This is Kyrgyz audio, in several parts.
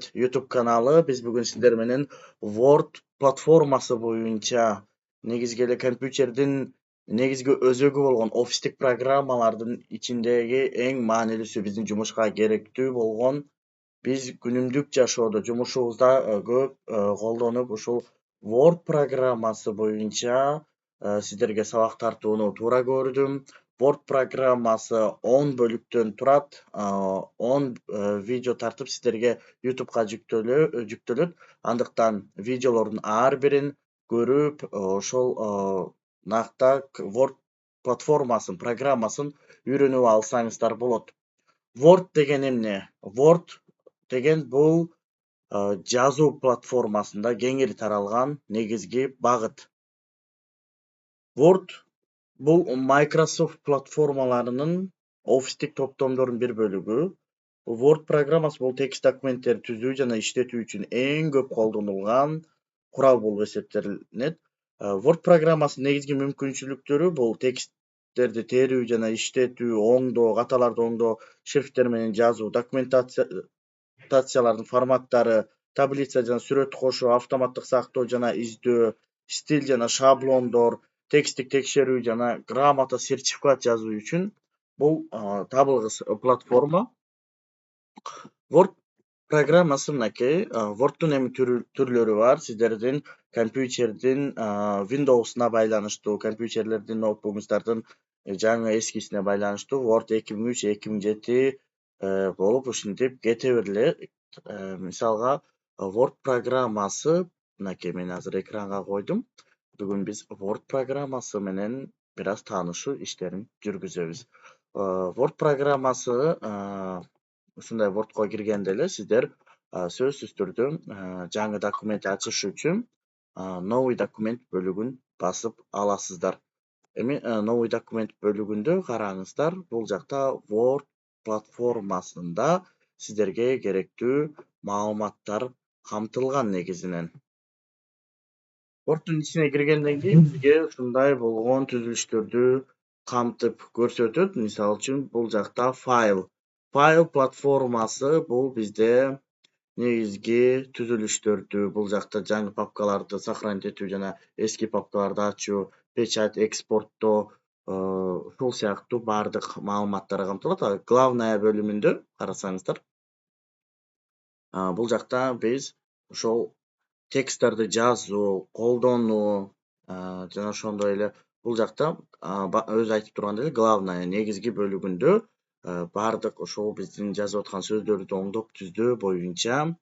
Привет, YouTube каналы. Biz bugün sizler менен Word платформасы боюнча негизги эле компьютердин негизги өзөгү болгон офистик программалардын ичиндеги эң маанилүүсү биздин жумушка керектүү болгон биз күнүмдүк жашоодо жумушубузда көп колдонуп ушул Word программасы боюнча сиздерге сабак тартууну туура көрдүм. Word программасы 10 бөлүктөн турат. 10 видео тартып сиздерге YouTube'га жүктөлөт. Андыктан видеолордун ар бирин көрүп, ошол накта Word платформасын, программасын үйрөнүп алсаңыздар болот. Word деген эмне? Word деген бул жазуу платформасында кеңири таралган негизги багыт. Word бул Microsoft платформаларынын офистик топтомдордун бир бөлүгү. Word программасы бул текст документтерди түзүү жана иштетүү үчүн эң көп колдонулган курал болуп эсептелинет. Word программасынын негизги мүмкүнчүлүктөрү бул тексттерди терүү жана иштетүү, оңдоо, каталарды оңдоо, шрифттер менен жазуу, документациялардын форматтары, таблица жана сүрөт кошуу, автоматтык сактоо жана издөө, стиль жана шаблондор, тексттик текшерүү жана грамота сертификат жазуу үчүн бул табылгыс платформа. Word программасы мынакей. Word'тун эми түрлөрү бар. Сиздердин компьютердин Windows'уна байланыштуу, компьютерлердин, ноутбугуңуздардын жаңы эскисине байланыштуу Word 2003, 2007 болуп ушинтип кете берет. Мисалга Word программасы мынакей мен азыр экранга койдум. Бүгүн биз Word программасы менен бир аз таанышуу иштерин жүргүзөбүз. Word программасы ушундай Word'ко киргенде эле сиздер сөзсүз түрдө жаңы документ ачыш үчүн новый документ бөлүгүн басып аласыздар. Эми новый документ бөлүгүндө караңыздар, бул жакта Word платформасында сиздерге керектүү маалыматтар камтылган негизинен. Word'тун ичине киргенден кийин бизге ушундай болгон түзүлүштөрдү камтып көрсөтөт. Мисалы үчүн бул жакта файл платформасы бул бизде негизги түзүлүштөрдү бул жакта жаңы папкаларды сохранить этүү жана эски папкаларды ачуу, печать, экспорттоо, ушул сыяктуу бардык маалыматтар камтылат. Главная бөлүмүндө карасаңыздар, бул жакта биз ошол тексттерди жазуу, колдонуу жана ошондой эле бул жакта өзү айтып тургандай эле главная негизги бөлүгүндө бардык ошол биздин жазып аткан сөздөрдү оңдоп түздөө боюнча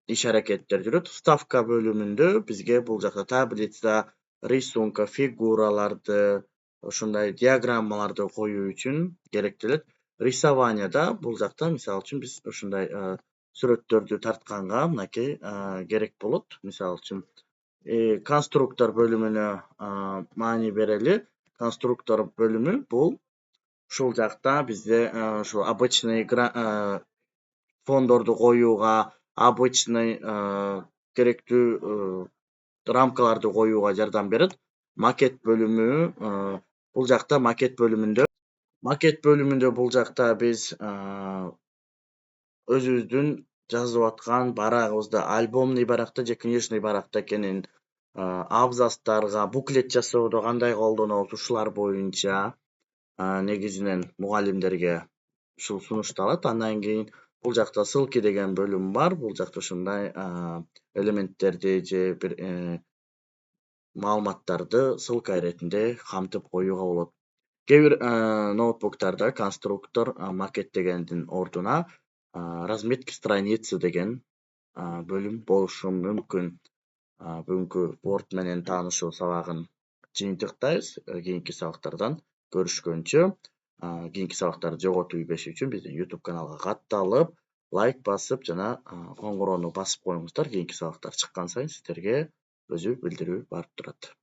иш аракеттер жүрөт. Вставка бөлүмүндө бизге бул жакта таблица, рисунка, фигураларды, ошондой диаграммаларды коюу үчүн керектелет. Рисованияда бул жакта мисалы үчүн биз ушундай сүрөттөрдү тартканга мынакей керек болот. Мисалы үчүн конструктор бөлүмүнө маани берели. Конструктор бөлүмү бул ушул жакта бизде ушу обычный фондорду коюуга, обычный керектүү рамкаларды коюуга жардам берет. Макет бөлүмү бул жакта макет бөлүмүндө бул жакта биз өзүбүздүн жазып аткан барагыбызды альбомный баракта же книжный баракта экенин, абзацтарга буклет жасоодо кандай колдонобуз ушулар боюнча негизинен мугалимдерге ушул сунушталат. Андан кийин бул жакта ссылки деген бөлүм бар. Бул жакта ушундай элементтерди же бир маалыматтарды ссылка иретинде камтып коюуга болот. Кээ бир ноутбуктарда конструктор макет дегендин ордуна разметка страницы деген бөлүм болушу мүмкүн. Бүгүнкү Word менен таанышуу сабагын жыйынтыктайбыз. Кийинки сабактардан көрүшкөнчө, кийинки сабактарды жоготуп ийбеш үчүн биздин YouTube каналга катталып, лайк басып жана коңгуроону басып коюңуздар. Кийинки сабактар чыккан сайын сиздерге өзү билдирүү барып турат.